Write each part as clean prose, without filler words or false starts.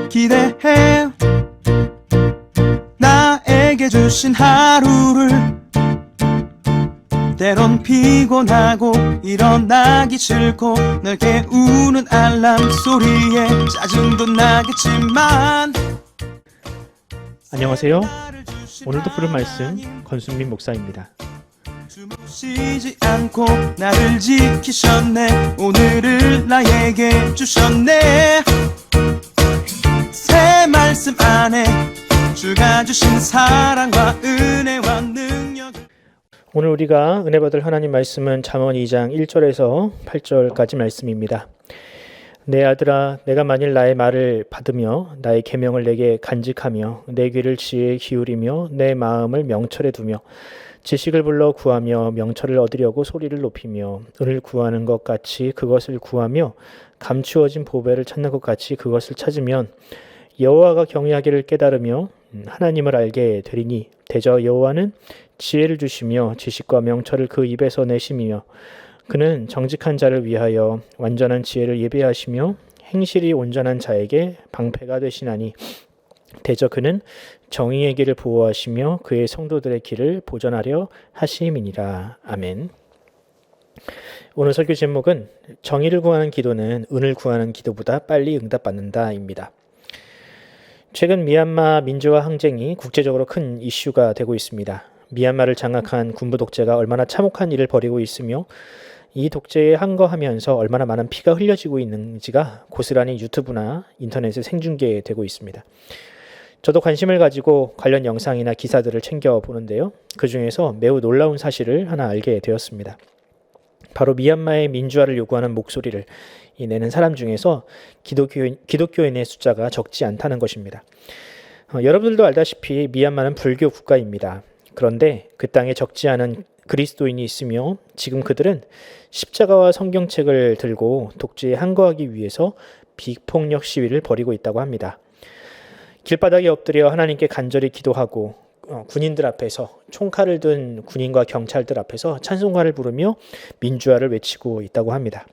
기대해. 나에게 주신 하루를 때론 피곤하고 일어나기 싫고 널 깨우는 알람 소리에 짜증도 나겠지만. 안녕하세요. 오늘도 부른 말씀 권순민 목사입니다. 쉬지 않고 나를 지키셨네. 오늘을 나에게 주셨네. 새 말씀 안에 주가 주신 사랑과 은혜와 능력. 오늘 우리가 은혜 받을 하나님 말씀은 잠언 2장 1절에서 8절까지 말씀입니다. 내 아들아, 내가 만일 나의 말을 받으며 나의 계명을 내게 간직하며 내 귀를 지혜에 기울이며 내 마음을 명철에 두며 지식을 불러 구하며 명철을 얻으려고 소리를 높이며 은을 구하는 것 같이 그것을 구하며 감추어진 보배를 찾는 것 같이 그것을 찾으면 여호와가 경외하기를 깨달으며 하나님을 알게 되리니 대저 여호와는 지혜를 주시며 지식과 명철을 그 입에서 내심이며 그는 정직한 자를 위하여 완전한 지혜를 예비하시며 행실이 온전한 자에게 방패가 되시나니 대저 그는 정의의 길을 보호하시며 그의 성도들의 길을 보전하려 하심이니라. 아멘. 오늘 설교 제목은 정의를 구하는 기도는 은을 구하는 기도보다 빨리 응답받는다입니다. 최근 미얀마 민주화 항쟁이 국제적으로 큰 이슈가 되고 있습니다. 미얀마를 장악한 군부 독재가 얼마나 참혹한 일을 벌이고 있으며 이 독재에 항거하면서 얼마나 많은 피가 흘려지고 있는지가 고스란히 유튜브나 인터넷에 생중계되고 있습니다. 저도 관심을 가지고 관련 영상이나 기사들을 챙겨보는데요. 그 중에서 매우 놀라운 사실을 하나 알게 되었습니다. 바로 미얀마의 민주화를 요구하는 목소리를 내는 사람 중에서 기독교인의 숫자가 적지 않다는 것입니다. 여러분들도 알다시피 미얀마는 불교 국가입니다. 그런데 그 땅에 적지 않은 그리스도인이 있으며 지금 그들은 십자가와 성경책을 들고 독재에 항거하기 위해서 비폭력 시위를 벌이고 있다고 합니다. 길바닥에 엎드려 하나님께 간절히 기도하고 군인들 앞에서 총칼을 든 군인과 경찰들 앞에서 찬송가를 부르며 민주화를 외치고 있다고 합니다.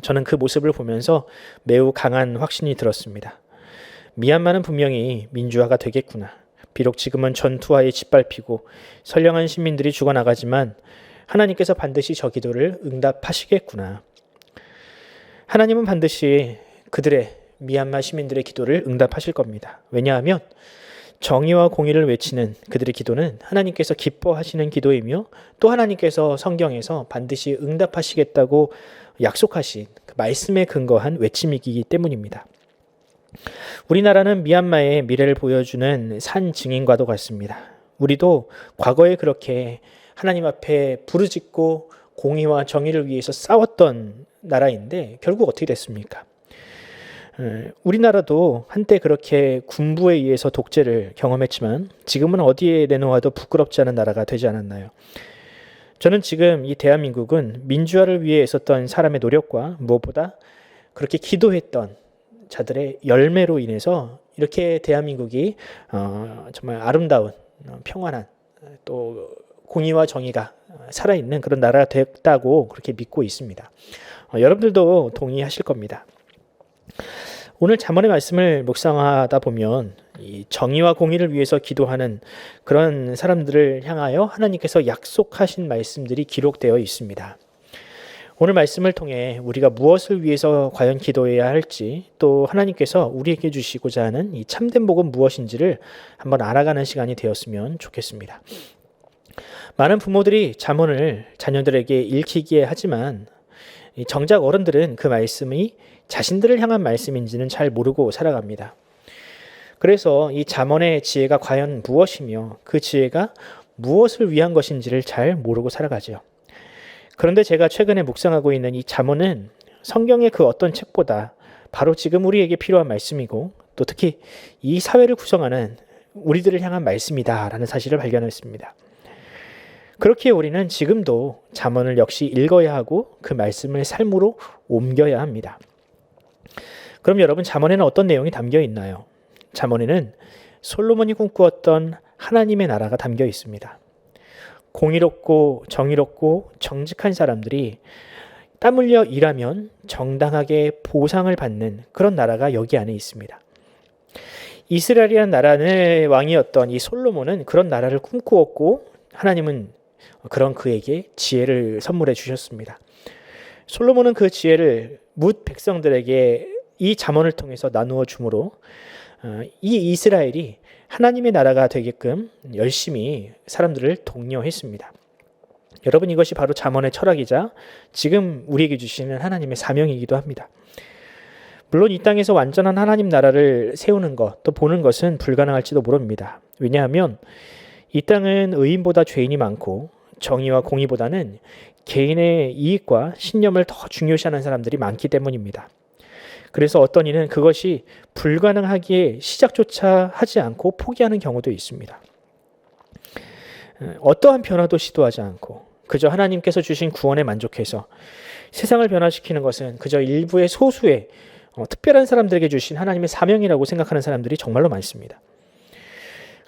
저는 그 모습을 보면서 매우 강한 확신이 들었습니다. 미얀마는 분명히 민주화가 되겠구나. 비록 지금은 전투화에 짓밟히고 선량한 시민들이 죽어나가지만 하나님께서 반드시 저 기도를 응답하시겠구나. 하나님은 반드시 그들의 미얀마 시민들의 기도를 응답하실 겁니다. 왜냐하면 정의와 공의를 외치는 그들의 기도는 하나님께서 기뻐하시는 기도이며 또 하나님께서 성경에서 반드시 응답하시겠다고 약속하신 그 말씀에 근거한 외침이기 때문입니다. 우리나라는 미얀마의 미래를 보여주는 산 증인과도 같습니다. 우리도 과거에 그렇게 하나님 앞에 부르짖고 공의와 정의를 위해서 싸웠던 나라인데 결국 어떻게 됐습니까? 우리나라도 한때 그렇게 군부에 의해서 독재를 경험했지만 지금은 어디에 내놓아도 부끄럽지 않은 나라가 되지 않았나요? 저는 지금 이 대한민국은 민주화를 위해 애썼던 사람의 노력과 무엇보다 그렇게 기도했던 자들의 열매로 인해서 이렇게 대한민국이 정말 아름다운 평안한 또 공의와 정의가 살아있는 그런 나라가 됐다고 그렇게 믿고 있습니다. 여러분들도 동의하실 겁니다. 오늘 잠언의 말씀을 묵상하다 보면 이 정의와 공의를 위해서 기도하는 그런 사람들을 향하여 하나님께서 약속하신 말씀들이 기록되어 있습니다. 오늘 말씀을 통해 우리가 무엇을 위해서 과연 기도해야 할지 또 하나님께서 우리에게 주시고자 하는 이 참된 복은 무엇인지를 한번 알아가는 시간이 되었으면 좋겠습니다. 많은 부모들이 잠언을 자녀들에게 읽히기에 하지만 정작 어른들은 그 말씀이 자신들을 향한 말씀인지는 잘 모르고 살아갑니다. 그래서 이 잠언의 지혜가 과연 무엇이며 그 지혜가 무엇을 위한 것인지를 잘 모르고 살아가죠. 그런데 제가 최근에 묵상하고 있는 이 잠언은 성경의 그 어떤 책보다 바로 지금 우리에게 필요한 말씀이고 또 특히 이 사회를 구성하는 우리들을 향한 말씀이다라는 사실을 발견했습니다. 그렇게 우리는 지금도 잠언을 역시 읽어야 하고 그 말씀을 삶으로 옮겨야 합니다. 그럼 여러분, 잠언에는 어떤 내용이 담겨 있나요? 잠언에는 솔로몬이 꿈꾸었던 하나님의 나라가 담겨 있습니다. 공의롭고 정의롭고 정직한 사람들이 땀 흘려 일하면 정당하게 보상을 받는 그런 나라가 여기 안에 있습니다. 이스라엘이라는 나라의 왕이었던 이 솔로몬은 그런 나라를 꿈꾸었고 하나님은 그런 그에게 지혜를 선물해 주셨습니다. 솔로몬은 그 지혜를 뭇 백성들에게 이 잠언을 통해서 나누어 주므로 이 이스라엘이 하나님의 나라가 되게끔 열심히 사람들을 독려했습니다. 여러분, 이것이 바로 잠언의 철학이자 지금 우리에게 주시는 하나님의 사명이기도 합니다. 물론 이 땅에서 완전한 하나님 나라를 세우는 것, 또 보는 것은 불가능할지도 모릅니다. 왜냐하면 이 땅은 의인보다 죄인이 많고 정의와 공의보다는 개인의 이익과 신념을 더 중요시하는 사람들이 많기 때문입니다. 그래서 어떤 이는 그것이 불가능하기에 시작조차 하지 않고 포기하는 경우도 있습니다. 어떠한 변화도 시도하지 않고 그저 하나님께서 주신 구원에 만족해서 세상을 변화시키는 것은 그저 일부의 소수의 특별한 사람들에게 주신 하나님의 사명이라고 생각하는 사람들이 정말로 많습니다.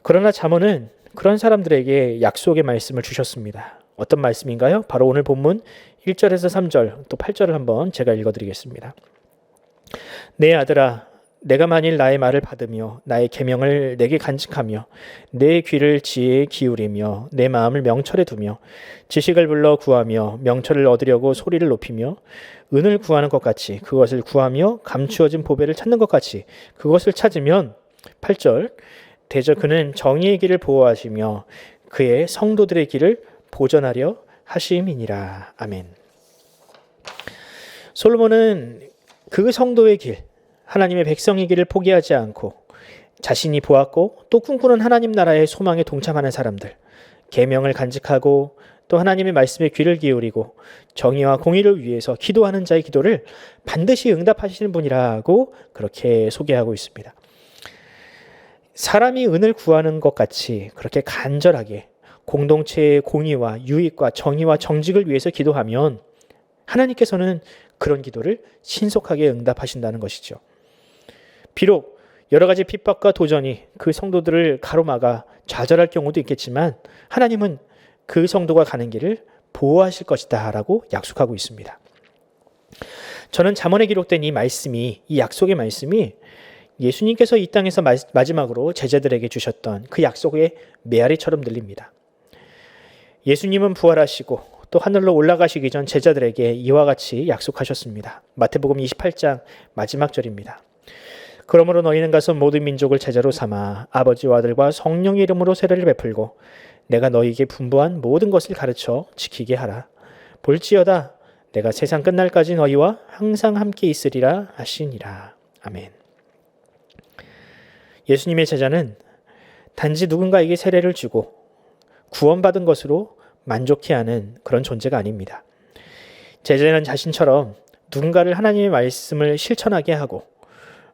그러나 잠언은 그런 사람들에게 약속의 말씀을 주셨습니다. 어떤 말씀인가요? 바로 오늘 본문 1절에서 3절 또 8절을 한번 제가 읽어드리겠습니다. 내 아들아, 내가 만일 나의 말을 받으며 나의 계명을 내게 간직하며 내 귀를 지혜에 기울이며 내 마음을 명철에 두며 지식을 불러 구하며 명철을 얻으려고 소리를 높이며 은을 구하는 것 같이 그것을 구하며 감추어진 보배를 찾는 것 같이 그것을 찾으면 8절 대저 그는 정의의 길을 보호하시며 그의 성도들의 길을 보전하려 하심이니라. 아멘. 솔로몬은 그 성도의 길, 하나님의 백성의 길을 포기하지 않고 자신이 보았고 또 꿈꾸는 하나님 나라의 소망에 동참하는 사람들, 계명을 간직하고 또 하나님의 말씀에 귀를 기울이고 정의와 공의를 위해서 기도하는 자의 기도를 반드시 응답하시는 분이라고 그렇게 소개하고 있습니다. 사람이 은을 구하는 것 같이 그렇게 간절하게 공동체의 공의와 유익과 정의와 정직을 위해서 기도하면 하나님께서는 그런 기도를 신속하게 응답하신다는 것이죠. 비록 여러 가지 핍박과 도전이 그 성도들을 가로막아 좌절할 경우도 있겠지만 하나님은 그 성도가 가는 길을 보호하실 것이다 라고 약속하고 있습니다. 저는 잠언에 기록된 이 말씀이, 이 약속의 말씀이 예수님께서 이 땅에서 마지막으로 제자들에게 주셨던 그 약속의 메아리처럼 들립니다. 예수님은 부활하시고 또 하늘로 올라가시기 전 제자들에게 이와 같이 약속하셨습니다. 마태복음 28장 마지막 절입니다. 그러므로 너희는 가서 모든 민족을 제자로 삼아 아버지와 아들과 성령의 이름으로 세례를 베풀고 내가 너희에게 분부한 모든 것을 가르쳐 지키게 하라. 볼지어다 내가 세상 끝날까지 너희와 항상 함께 있으리라 하시니라. 아멘. 예수님의 제자는 단지 누군가에게 세례를 주고 구원받은 것으로 만족해하는 그런 존재가 아닙니다. 제자는 자신처럼 누군가를 하나님의 말씀을 실천하게 하고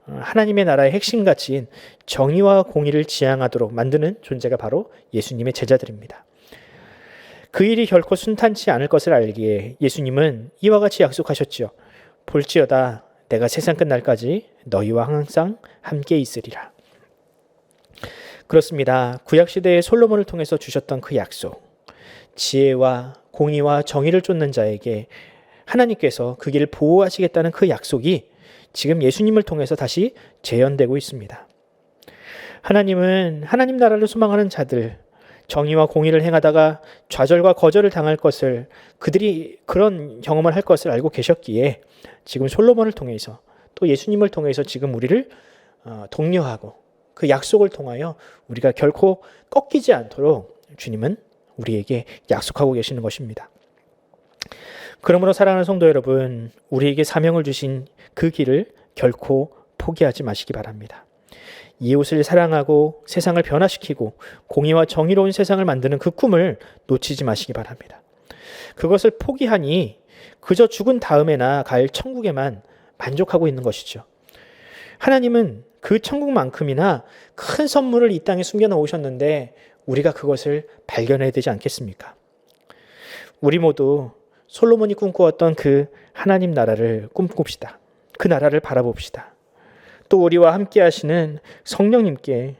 하나님의 나라의 핵심 가치인 정의와 공의를 지향하도록 만드는 존재가 바로 예수님의 제자들입니다. 그 일이 결코 순탄치 않을 것을 알기에 예수님은 이와 같이 약속하셨지요. 볼지어다 내가 세상 끝날까지 너희와 항상 함께 있으리라. 그렇습니다. 구약시대의 솔로몬을 통해서 주셨던 그 약속, 지혜와 공의와 정의를 쫓는 자에게 하나님께서 그 길을 보호하시겠다는 그 약속이 지금 예수님을 통해서 다시 재현되고 있습니다. 하나님은 하나님 나라를 소망하는 자들, 정의와 공의를 행하다가 좌절과 거절을 당할 것을, 그들이 그런 경험을 할 것을 알고 계셨기에 지금 솔로몬을 통해서 또 예수님을 통해서 지금 우리를 독려하고 그 약속을 통하여 우리가 결코 꺾이지 않도록 주님은 우리에게 약속하고 계시는 것입니다. 그러므로 사랑하는 성도 여러분, 우리에게 사명을 주신 그 길을 결코 포기하지 마시기 바랍니다. 이웃을 사랑하고 세상을 변화시키고 공의와 정의로운 세상을 만드는 그 꿈을 놓치지 마시기 바랍니다. 그것을 포기하니 그저 죽은 다음에나 갈 천국에만 만족하고 있는 것이죠. 하나님은 그 천국만큼이나 큰 선물을 이 땅에 숨겨놓으셨는데 우리가 그것을 발견해야 되지 않겠습니까? 우리 모두 솔로몬이 꿈꾸었던 그 하나님 나라를 꿈꿉시다. 그 나라를 바라봅시다. 또 우리와 함께 하시는 성령님께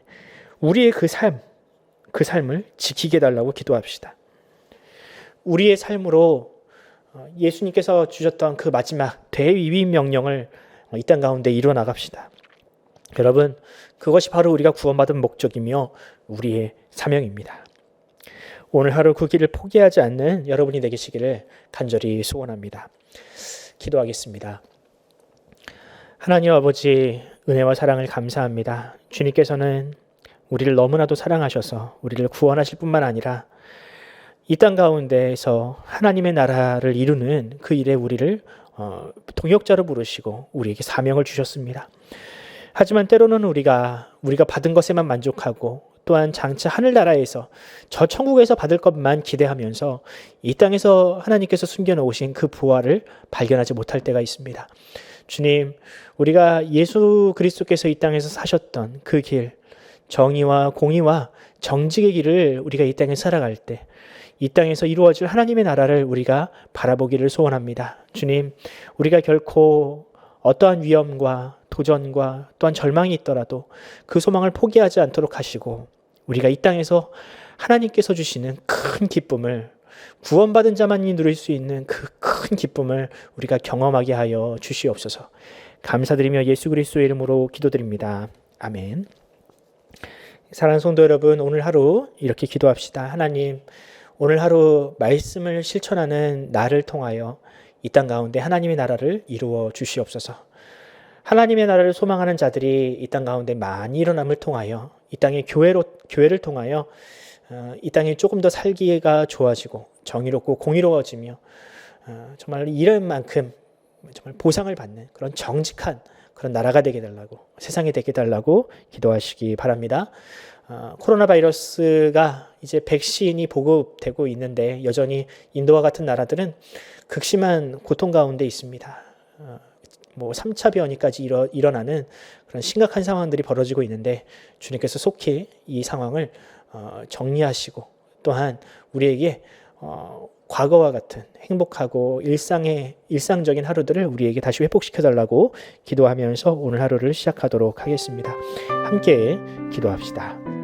우리의 그 삶을 지키게 해달라고 기도합시다. 우리의 삶으로 예수님께서 주셨던 그 마지막 대위임 명령을 이 땅 가운데 이루어 나갑시다. 여러분, 그것이 바로 우리가 구원받은 목적이며 우리의 사명입니다. 오늘 하루 그 길을 포기하지 않는 여러분이 되시기를 간절히 소원합니다. 기도하겠습니다. 하나님 아버지, 은혜와 사랑을 감사합니다. 주님께서는 우리를 너무나도 사랑하셔서 우리를 구원하실 뿐만 아니라 이 땅 가운데에서 하나님의 나라를 이루는 그 일에 우리를 동역자로 부르시고 우리에게 사명을 주셨습니다. 하지만 때로는 우리가 받은 것에만 만족하고 또한 장차 하늘나라에서 저 천국에서 받을 것만 기대하면서 이 땅에서 하나님께서 숨겨놓으신 그 부활을 발견하지 못할 때가 있습니다. 주님, 우리가 예수 그리스도께서 이 땅에서 사셨던 그 길, 정의와 공의와 정직의 길을 우리가 이 땅에 살아갈 때 이 땅에서 이루어질 하나님의 나라를 우리가 바라보기를 소원합니다. 주님, 우리가 결코 어떠한 위험과 도전과 또한 절망이 있더라도 그 소망을 포기하지 않도록 하시고 우리가 이 땅에서 하나님께서 주시는 큰 기쁨을, 구원받은 자만이 누릴 수 있는 그 큰 기쁨을 우리가 경험하게 하여 주시옵소서. 감사드리며 예수 그리스도의 이름으로 기도드립니다. 아멘. 사랑하는 성도 여러분, 오늘 하루 이렇게 기도합시다. 하나님, 오늘 하루 말씀을 실천하는 나를 통하여 이 땅 가운데 하나님의 나라를 이루어 주시옵소서. 하나님의 나라를 소망하는 자들이 이 땅 가운데 많이 일어남을 통하여 이 땅의 교회를 통하여 이 땅이 조금 더 살기가 좋아지고 정의롭고 공의로워지며 정말 이런 만큼 정말 보상을 받는 그런 정직한 그런 나라가 되게 달라고, 세상이 되게 달라고 기도하시기 바랍니다. 코로나 바이러스가 이제 백신이 보급되고 있는데 여전히 인도와 같은 나라들은 극심한 고통 가운데 있습니다. 3차 변이까지 일어나는 그런 심각한 상황들이 벌어지고 있는데 주님께서 속히 이 상황을 정리하시고 또한 우리에게 과거와 같은 행복하고 일상적인 하루들을 우리에게 다시 회복시켜달라고 기도하면서 오늘 하루를 시작하도록 하겠습니다. 함께 기도합시다.